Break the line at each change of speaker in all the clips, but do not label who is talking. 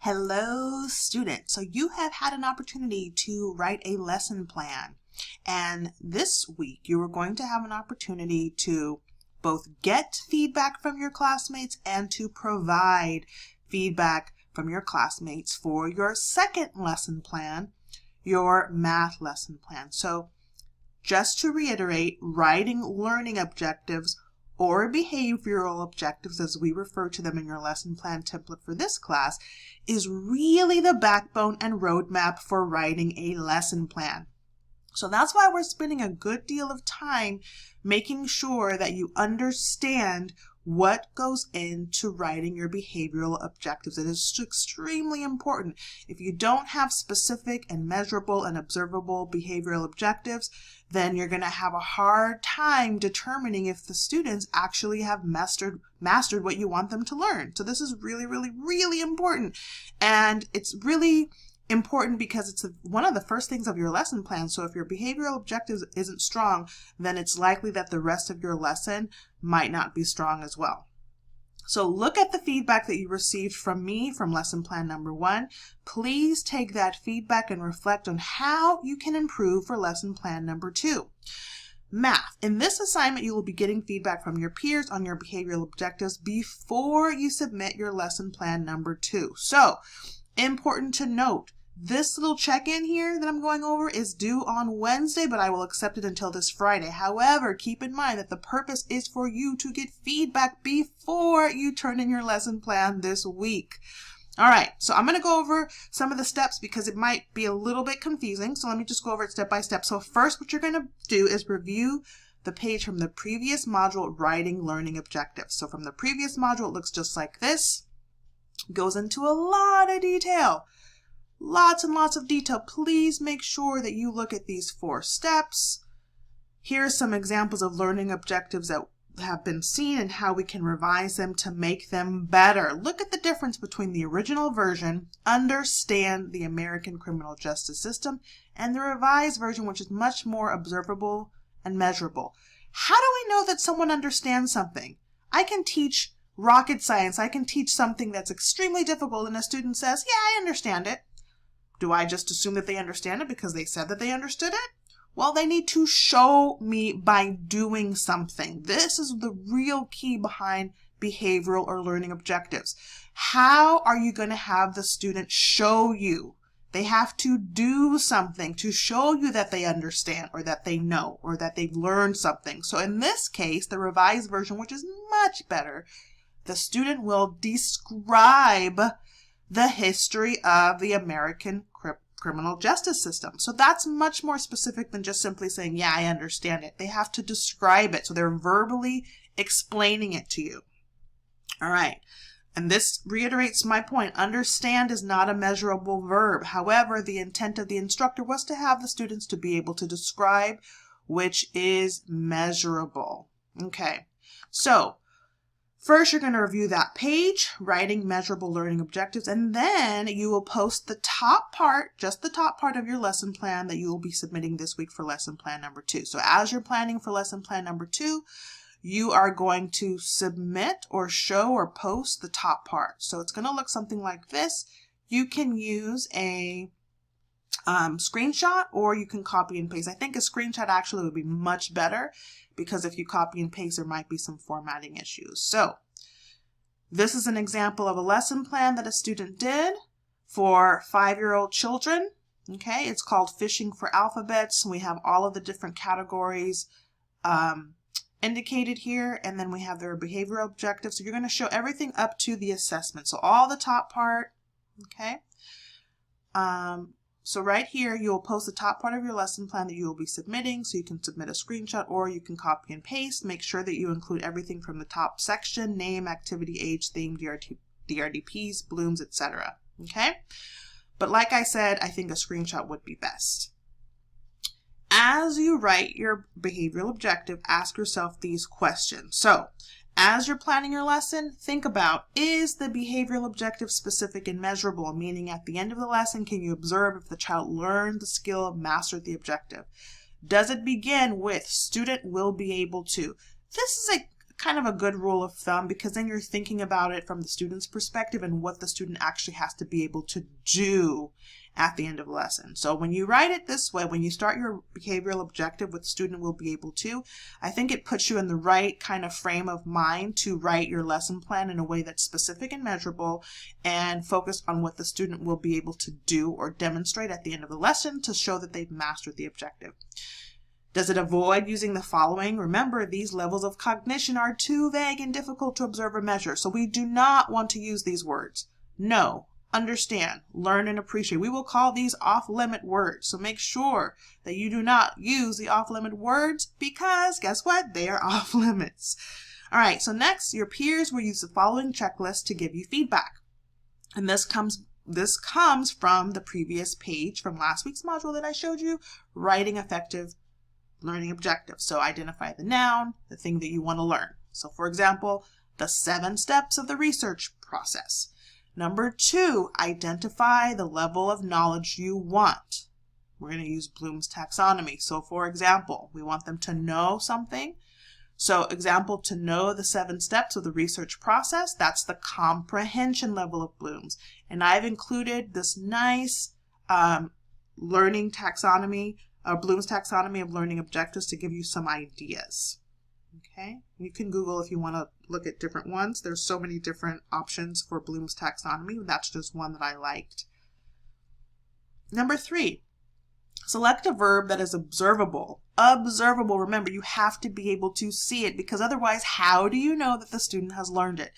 Hello, students. So you have had an opportunity to write a lesson plan. And this week you are going to have an opportunity to both get feedback from your classmates and to provide feedback from your classmates for your second lesson plan, your math lesson plan. So just to reiterate, writing learning objectives or behavioral objectives, as we refer to them in your lesson plan template for this class, is really the backbone and roadmap for writing a lesson plan. So that's why we're spending a good deal of time making sure that you understand what goes into writing your behavioral objectives. It is extremely important. If you don't have specific and measurable and observable behavioral objectives, then you're going to have a hard time determining if the students actually have mastered what you want them to learn. So this is really, really, really important. And it's really important because it's one of the first things of your lesson plan. So if your behavioral objectives isn't strong, then it's likely that the rest of your lesson might not be strong as well. So look at the feedback that you received from me from lesson plan number 1. Please take that feedback and reflect on how you can improve for lesson plan number 2. Math. In this assignment, you will be getting feedback from your peers on your behavioral objectives before you submit your lesson plan number 2. So, important to note, this little check-in here that I'm going over is due on Wednesday, but I will accept it until this Friday. However, keep in mind that the purpose is for you to get feedback before you turn in your lesson plan this week. All right, so I'm going to go over some of the steps because it might be a little bit confusing. So let me just go over it step by step. So first, what you're going to do is review the page from the previous module, Writing Learning Objectives. So from the previous module, it looks just like this. It goes into a lot of detail. Lots and lots of detail. Please make sure that you look at these 4 steps. Here are some examples of learning objectives that have been seen and how we can revise them to make them better. Look at the difference between the original version, Understand the American Criminal Justice System, and the revised version, which is much more observable and measurable. How do we know that someone understands something? I can teach rocket science. I can teach something that's extremely difficult and a student says, yeah, I understand it. Do I just assume that they understand it because they said that they understood it? Well, they need to show me by doing something. This is the real key behind behavioral or learning objectives. How are you going to have the student show you? They have to do something to show you that they understand or that they know or that they've learned something. So in this case, the revised version, which is much better, the student will describe the history of the American criminal justice system. So that's much more specific than just simply saying, yeah, I understand it. They have to describe it. So they're verbally explaining it to you. All right. And this reiterates my point. Understand is not a measurable verb. However, the intent of the instructor was to have the students to be able to describe, which is measurable. Okay. So first, you're going to review that page, Writing Measurable Learning Objectives, and then you will post the top part, just the top part of your lesson plan that you will be submitting this week for lesson plan number 2. So as you're planning for lesson plan number 2, you are going to submit or show or post the top part. So it's going to look something like this. You can use a screenshot or you can copy and paste. I think a screenshot actually would be much better because if you copy and paste, there might be some formatting issues. So this is an example of a lesson plan that a student did for 5-year-old children. Okay, it's called Fishing for Alphabets. We have all of the different categories indicated here, and then we have their behavioral objectives. So you're going to show everything up to the assessment. So all the top part, okay? So right here, you will post the top part of your lesson plan that you will be submitting. So you can submit a screenshot or you can copy and paste. Make sure that you include everything from the top section, name, activity, age, theme, DRDPs, blooms, etc. Okay? But like I said, I think a screenshot would be best. As you write your behavioral objective, ask yourself these questions. So as you're planning your lesson, think about, is the behavioral objective specific and measurable? Meaning at the end of the lesson, can you observe if the child learned the skill, mastered the objective? Does it begin with student will be able to? This is a kind of a good rule of thumb, because then you're thinking about it from the student's perspective and what the student actually has to be able to do at the end of the lesson. So when you write it this way, when you start your behavioral objective with student will be able to, I think it puts you in the right kind of frame of mind to write your lesson plan in a way that's specific and measurable and focused on what the student will be able to do or demonstrate at the end of the lesson to show that they've mastered the objective. Does it avoid using the following? Remember, these levels of cognition are too vague and difficult to observe or measure, so we do not want to use these words. Know, understand, learn, and appreciate. We will call these off-limit words, so make sure that you do not use the off-limit words because, guess what? They are off-limits. All right, so next, your peers will use the following checklist to give you feedback. And this comes from the previous page from last week's module that I showed you, writing effective learning objectives. So identify the noun, the thing that you want to learn. So for example, the 7 steps of the research process. Number 2, identify the level of knowledge you want. We're going to use Bloom's taxonomy. So for example, we want them to know something. So example, to know the 7 steps of the research process, that's the comprehension level of Bloom's. And I've included this nice learning taxonomy, Bloom's taxonomy of learning objectives to give you some ideas. Okay, you can Google if you want to look at different ones. There's so many different options for Bloom's taxonomy. That's just one that I liked. Number 3, select a verb that is observable. Observable, remember, you have to be able to see it because otherwise, how do you know that the student has learned it?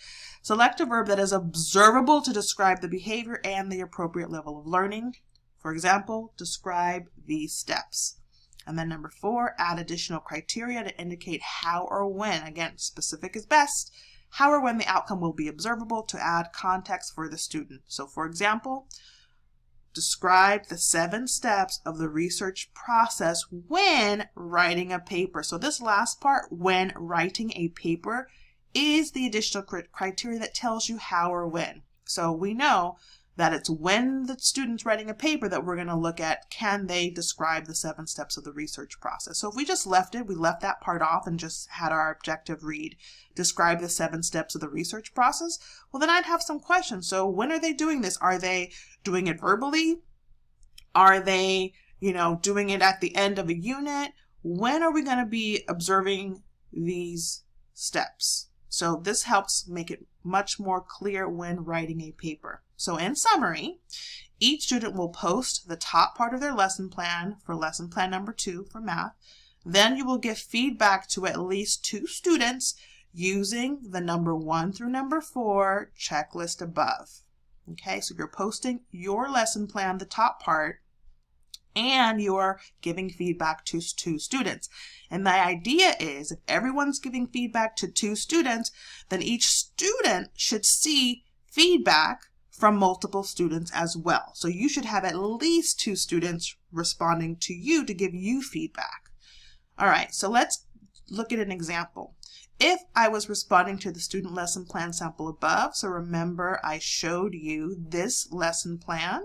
Select a verb that is observable to describe the behavior and the appropriate level of learning. For example, describe these steps. And then number 4, add additional criteria to indicate how or when, again, specific is best, how or when the outcome will be observable to add context for the student. So for example, describe the 7 steps of the research process when writing a paper. So this last part, when writing a paper, is the additional criteria that tells you how or when. So we know that it's when the student's writing a paper that we're going to look at, can they describe the 7 steps of the research process. So if we just left that part off and just had our objective read, describe the 7 steps of the research process, well then I'd have some questions. So when are they doing this? Are they doing it verbally? Are they, doing it at the end of a unit? When are we going to be observing these steps? So this helps make it much more clear when writing a paper. So in summary, each student will post the top part of their lesson plan for lesson plan number 2 for math. Then you will give feedback to at least 2 students using the number 1 through number 4 checklist above. Okay, so you're posting your lesson plan, the top part, and you're giving feedback to 2 students. And the idea is if everyone's giving feedback to 2 students, then each student should see feedback from multiple students as well. So you should have at least 2 students responding to you to give you feedback. All right, so let's look at an example. If I was responding to the student lesson plan sample above, so remember I showed you this lesson plan,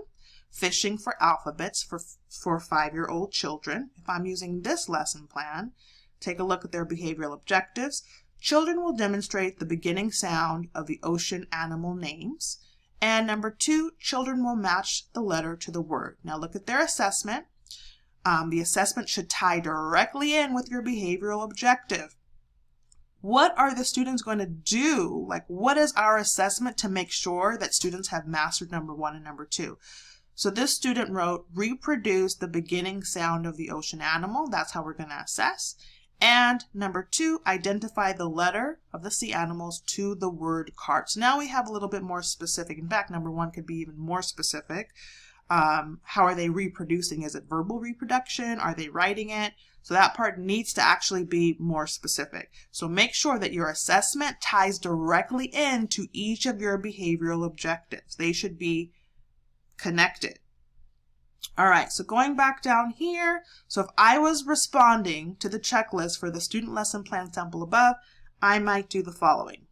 Fishing for Alphabets for 5-year-old children. If I'm using this lesson plan, take a look at their behavioral objectives. Children will demonstrate the beginning sound of the ocean animal names. And number 2, children will match the letter to the word. Now look at their assessment. The assessment should tie directly in with your behavioral objective. What are the students going to do? Like, what is our assessment to make sure that students have mastered number 1 and number 2? So this student wrote, reproduce the beginning sound of the ocean animal. That's how we're going to assess. And number 2, identify the letter of the sea animals to the word cart. So now we have a little bit more specific. In fact, number 1 could be even more specific. How are they reproducing? Is it verbal reproduction? Are they writing it? So that part needs to actually be more specific. So make sure that your assessment ties directly into each of your behavioral objectives. They should be connected. All right, so going back down here, so if I was responding to the checklist for the student lesson plan sample above, I might do the following.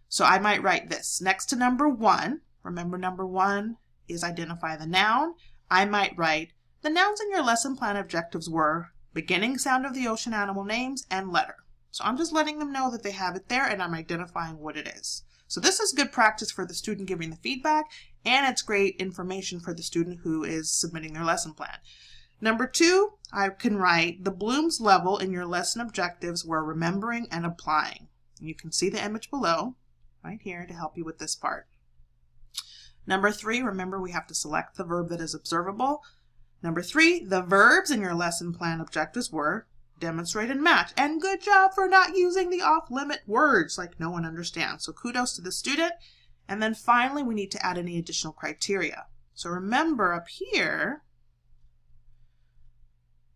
So I might write this. Next to number 1, remember number 1 is identify the noun. I might write, the nouns in your lesson plan objectives were beginning sound of the ocean animal names and letter. So I'm just letting them know that they have it there and I'm identifying what it is. So this is good practice for the student giving the feedback, and it's great information for the student who is submitting their lesson plan. Number 2, I can write the Bloom's level in your lesson objectives were remembering and applying. You can see the image below right here to help you with this part. Number 3, remember we have to select the verb that is observable. Number 3, the verbs in your lesson plan objectives were demonstrate and match. And good job for not using the off-limit words like no one understands. So kudos to the student. And then finally, we need to add any additional criteria. So remember up here,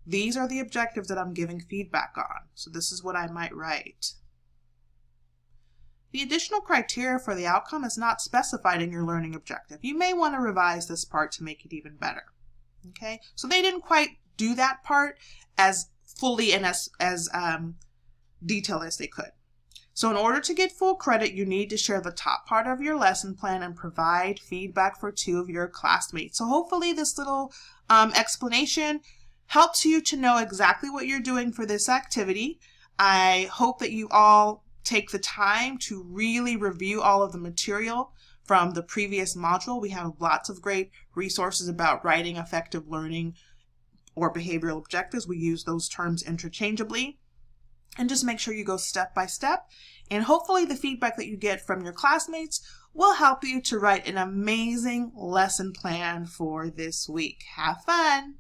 these are the objectives that I'm giving feedback on. So this is what I might write. The additional criteria for the outcome is not specified in your learning objective. You may want to revise this part to make it even better. Okay, so they didn't quite do that part as fully and as detailed as they could. So in order to get full credit, you need to share the top part of your lesson plan and provide feedback for 2 of your classmates. So hopefully this little explanation helps you to know exactly what you're doing for this activity. I hope that you all take the time to really review all of the material from the previous module. We have lots of great resources about writing effective learning or behavioral objectives. We use those terms interchangeably. And just make sure you go step by step. And hopefully the feedback that you get from your classmates will help you to write an amazing lesson plan for this week. Have fun!